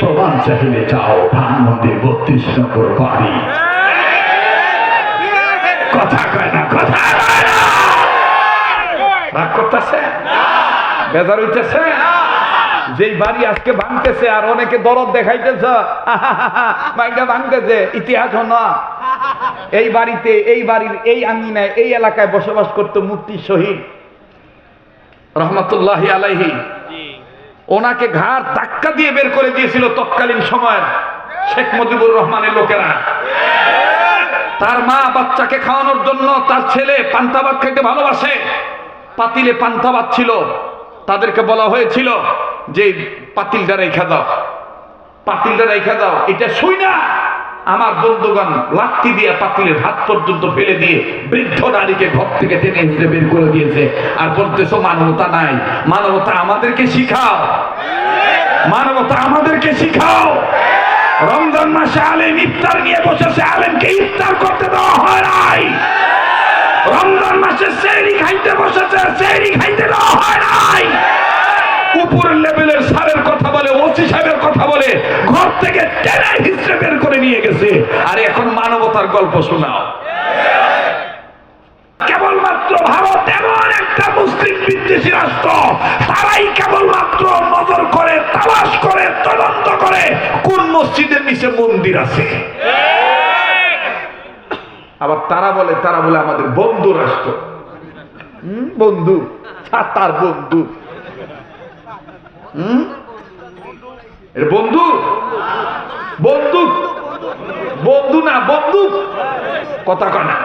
প্রমাণ চাইলে যাও ধানমন্ডি 32 নম্বর বাড়ি। কথা কয় না, কথা কয় না। রাগ করতেছে, বেজার হইতেছে। যেই বাড়ি আজকে ভাঙতেছে আর অনেকে দরদ দেখাইতেছে, বাড়িটা ভাঙতেছে, ইতিহাস না। এই বাড়িতে, এই বাড়ির এই আঙ্গিনায়, এই এলাকায় বসবাস করতো মুফতি শহীদ রহমতুল্লাহি আলাইহি। ওনাকে ঘাড় ধাক্কা দিয়ে বের করে দিয়েছিল তৎকালীন সময়ের শেখ মুজিবুর রহমানের লোকেরা। তার মা বাচ্চাকে খাওয়ানোর জন্য তার ছেলে পান্তা ভাত খেতে ভালোবাসে, পাতিলে পান্তা ভাত ছিল, তাদেরকে বলা হয়েছিল যে পাতিলটা রেখে দাও, পাতিলটা রেখে দাও। এটা শুই না আমার বন্ধুগণ লাঠি দিয়ে পাতিলের হাত পর্যন্ত ফেলে দিয়ে বৃদ্ধ নারীকে ঘর থেকে টেনে হিসেবে বের করে দিয়েছে। আর বলতেছো মানবতা নাই। মানবতা আমাদেরকে শিখাও, মানবতা আমাদেরকে শিখাও। রমজান মাসে আলেম ইফতার নিয়ে বসেছে, আলেমকে ইফতার করতে দেওয়া হয় নাই। রমজান মাসে সেহরি খাইতে বসেছে, সেহরি খাইতে দেওয়া হয় নাই। উপরের লেভেলের স্যারের কথা বলে, ওসি সাহেবের কথা বলে, ঘর থেকে টেনে হিসেবে বের করে নিয়ে গেছে। আর এখন মানবতার গল্প শোনাও। কেবলমাত্র ভারত এমন একটা মুসলিম বিদ্বেষী রাষ্ট্র, তারাই কেবলমাত্র নজর করে, তালাশ করে, তদন্ত করে কোন মসজিদের নিচে মন্দির আছে। আবার তারা বলে আমাদের বন্ধু রাষ্ট্র। বন্ধু, তার বন্ধু, বন্ধু, বন্ধু, বন্ধু না বন্দুক। কথা কয় না।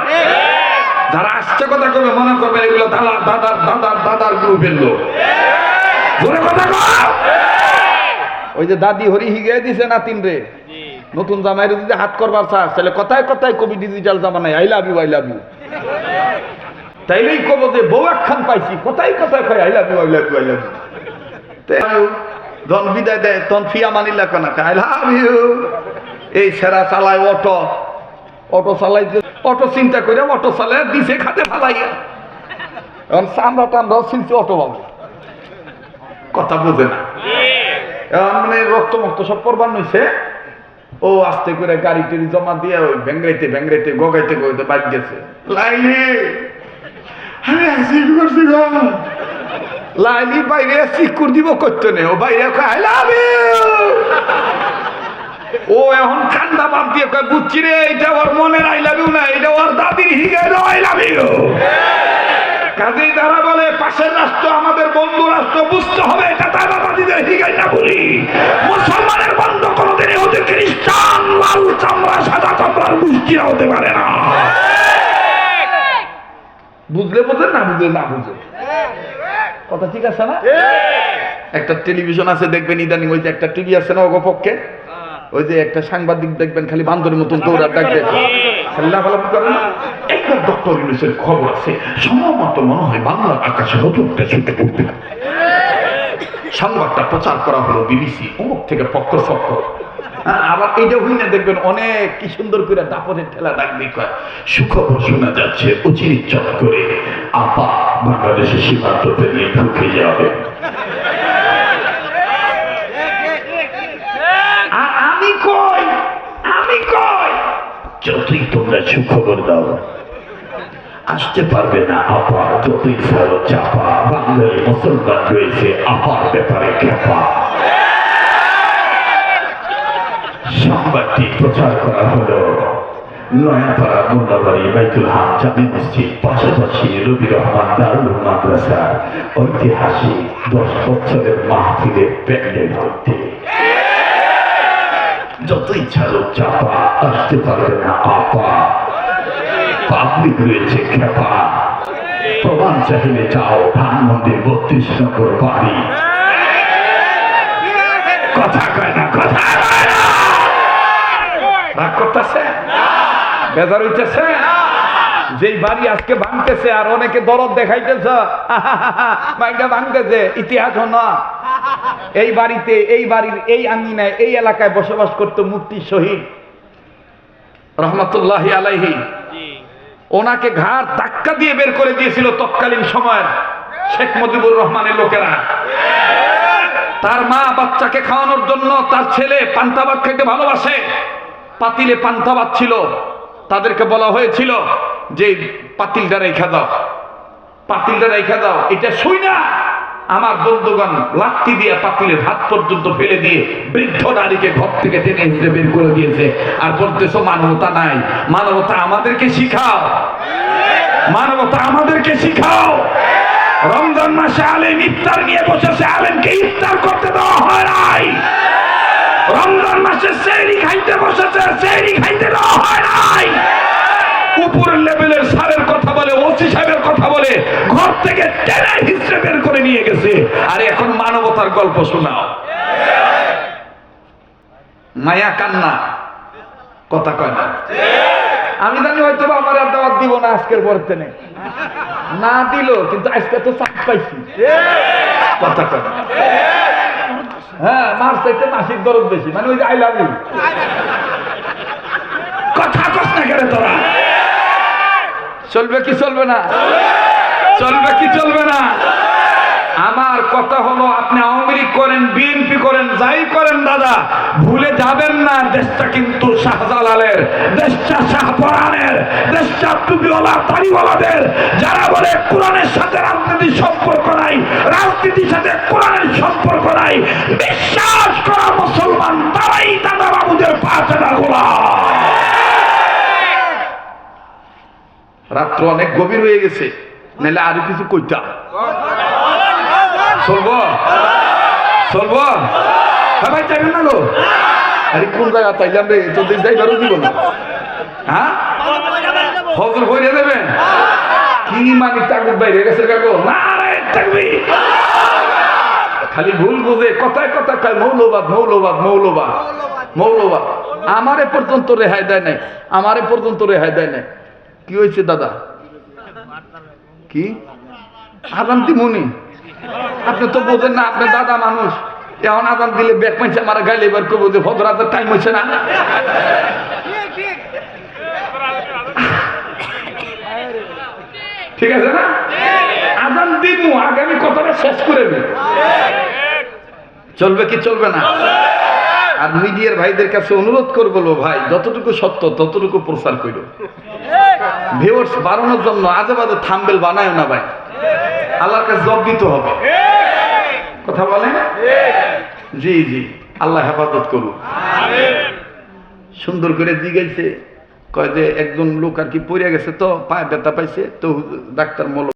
যারা আসছে কথা কবে মনে করবেন এগুলো দাদার দাদার দাদার গ্রুপের লোক। জোরে কথা কয়। ওই যে দাদি হরি হিগে দিছে নাতিন রে, নতুন জামাইরে যদি হাত করবার চাস তাহলে কথায় কথায় কবি ডিজিটাল জামানায় I love you, I love you. তাইলেই কব যে বউ একখান পাইছি, কথায় কথায় কয় I love you, I love you, I love you. যখন বিদায় দেয় তখন ফিয়া মানিলা কেনা আই লাভ ইউ। এই সেরা চালায় অটো, অটো চালাইতে, অটো চিন্তা করে অটো চালায় দিছে খাতে ফালাইয়া। এখন চামড়া টামড়াও চিনছে অটো বাবু, কথা বোঝে না। এখন মানে রক্ত মক্ত সব করবার নইছে। ও আস্তে করে গাড়ি টেরি জমা দিয়ে ওই ভেঙ্গাইতে ভেঙ্গাইতে গগাইতে গগাইতে বাদ গেছে। লাইলি আমি অ্যাক্সিডেন্ট করছি গো। লাইলি বাইরে সিকুর দিব করতে নেই, ও বাইরে আই লাভ ইউ। ও এখন কান্দা বাদ দিয়ে কয় বুঝছি রে, এটা ওর মনের আই লাভ ইউ না, এটা ওর দাদির হিগায় আই লাভ ইউ। কাজেই তারা বলে পাশের রাষ্ট্র আমাদের বন্ধু রাষ্ট্র, বুঝতে হবে এটা দাদা দাদিদের হিগায় না বলি। মুসলমানের বন্ধ কোনোদিন ওদের খ্রিস্টান লাল চামড়া সাদা চামড়ার গোষ্ঠীরা হতে পারে না। বুঝলে বোঝে, না বুঝলে না বুঝে। কথা ঠিক আছে না? একটা টেলিভিশন আছে দেখবেন ইদানিং, ওই যে একটা টিভি আছে না ওগো পক্ষে, ওই যে একটা সাংবাদিক দেখবেন খালি বান্দরের মতন দৌড়ার ডাক দেয়, একটা ডক্টর ইউনুসের খবর আছে, সম্ভবত মনে হয় বাংলার আকাশে নতুনটা ছুটে পড়বে। সংবাদটা প্রচার করা হলো বিবিসি অমুক থেকে পক্ষ সক্ষ। আবার এইটা হইনা দেখবেন অনেক কি সুন্দর করে দাপনের ঠেলা ডাক দিয়ে কয় সুখবর শোনা যাচ্ছে অচিরিত চট করে আপা বাংলাদেশের সীমান্ত পেরিয়ে ঢুকে যাবে। আমি কই, আমি কই যতই তোমরা সুখবর দাও আসতে পারবে না আপা, যতই ফল চাপা। বাংলায় মুসলমান রয়েছে আপার ব্যাপারে খেপা। সংবাদটি প্রচার করা হলো নয়াপাড়া মোল্লাবাড়ি বাইতুল হাম জামে মসজিদ, পাশাপাশি রবি রহমান দারুল মাদ্রাসা ঐতিহাসিক 10 বছরের মাহফিলের প্যান্ডেল হইতে। যতই ছাড়ো চাপা আসতে পারবে না আপা, পাবলিক রয়েছে খেপা। প্রমাণ চাইলে যাও ধানমন্ডি 32 নম্বর বাড়ি। কথা কয় না, কথা কয় না। রাগ করতেছে, বেজার হইতেছে। যেই বাড়ি আজকে ভাঙতেছে আর অনেকে দরদ দেখাইতেছে, বাড়িটা ভাঙতেছে, ইতিহাস না। এই বাড়িতে, এই বাড়ির এই আঙ্গিনায়, এই এলাকায় বসবাস করতো মুফতি শহীদ রহমতুল্লাহি আলাইহি। ওনাকে ঘাড় ধাক্কা দিয়ে বের করে দিয়েছিল তৎকালীন সময়ের শেখ মুজিবুর রহমানের লোকেরা। তার মা বাচ্চাকে খাওয়ানোর জন্য তার ছেলে পান্তা ভাত খেতে ভালোবাসে, পাতিলে পান্তা ভাত ছিল, তাদেরকে বলা হয়েছিল যে পাতিলটা রেখে দাও, পাতিলটা রেখে দাও। এটা শুই না আমার বন্ধুগণ লাত্তি দিয়ে পাতিলের হাত পর্যন্ত ফেলে দিয়ে বৃদ্ধ নারীকে ঘর থেকে টেনে হিসেবে বের করে দিয়েছে। আর বলতেছো মানবতা নাই। মানবতা আমাদেরকে শিখাও, মানবতা আমাদেরকে শিখাও। রমজান মাসে আলেম ইফতার নিয়ে বসেছে, আলেমকে ইফতার করতে দেওয়া হয় নাই। রমজান মাসে সেহরি খাইতে বসেছে, সেহরি খাইতে দেওয়া হয় নাই। উপরের লেভেলের স্যারের কথা বলে, ওসি সাহেবের কথা বলে ঘর থেকে টেনে হিসেবে বের করে নিয়ে গেছে। আর এখন মানবতার গল্প শোনাও। মায়া কান্না কথা কয় না। আমি জানি হয়তো আমার আর দাওয়াত দিব না আজকের পর থেকে, না দিল কিন্তু আজকে তো চাপ পাইছি কথা কয় না। হ্যাঁ, মার চাইতে মাসিক দরদ বেশি, মানে ওই যে আই লাভ ইউ কথা কস না কেন তোরা? চলবে কি চলবে না? চলবে কি চলবে না? আমার কথা হলো, আপনি আওয়ামী লীগ করেন, বিএনপি করেন, যাই করেন দাদা, ভুলে যাবেন না দেশটা কিন্তু শাহজালালের, দেশটা শাহপরানের, দেশটা টুপিওয়ালা দাড়িওয়ালাদের। যারা বলে কোরআনের সাথে রাজনীতির সম্পর্ক নাই, রাজনীতির সাথে কোরআনের সম্পর্ক নাই, বিশ্বাস করা মুসলমান তারাই দাদা বাবুদের পাশে গোলাম। রাত্র অনেক গভীর হয়ে গেছে, নাহলে আরো কিছু কইতাম। চলবো চলবো? হ্যাঁ ভাই, যাবেন না গো? আরে কোন জায়গা তাইলাম রে, তোদের যাইবারও দিব না। হ্যাঁ, হজর হইয়া দেবেন কি মানে? তাগুদ বাইরে গেছে কাকো না রে, থাকবি খালি ভুল বুঝে কথায় কথা কয় মৌলবাদ মৌলবাদ মৌলবাদ মৌলবাদ। আমারে পর্যন্ত রেহাই দেয় নাই, আমারে পর্যন্ত রেহাই দেয় নাই। কি হয়েছে দাদা? কি আদান দিমুনি? আপনি তো বোঝেন না, আপনি দাদা মানুষ। এখন আদান দিলে ব্যাগ পাইছে আমার গাইলে এবার করবো যে ফজর আদার টাইম হয়েছে না। ঠিক আছে না? আদান দিমু, আগামী কথাটা শেষ করে দিই। চলবে কি চলবে না? আর মিডিয়ার ভাইদের কাছে অনুরোধ করবো, ভাই যতটুকু সত্য ততটুকু প্রচার করো। ভিউয়ার্স বাড়ানোর জন্য আজে বাজে থাম্বনেল বানায় না ভাই, আল্লাহর কাছে জবাব দিতে হবে। কথা বলেন? জি জি, আল্লাহ হেফাজত করুন। সুন্দর করে জিগাইছে, কয় যে একজন লোক আর কি পড়ে গেছে, তো পায়ে ব্যথা পাইছে, তো ডাক্তার মল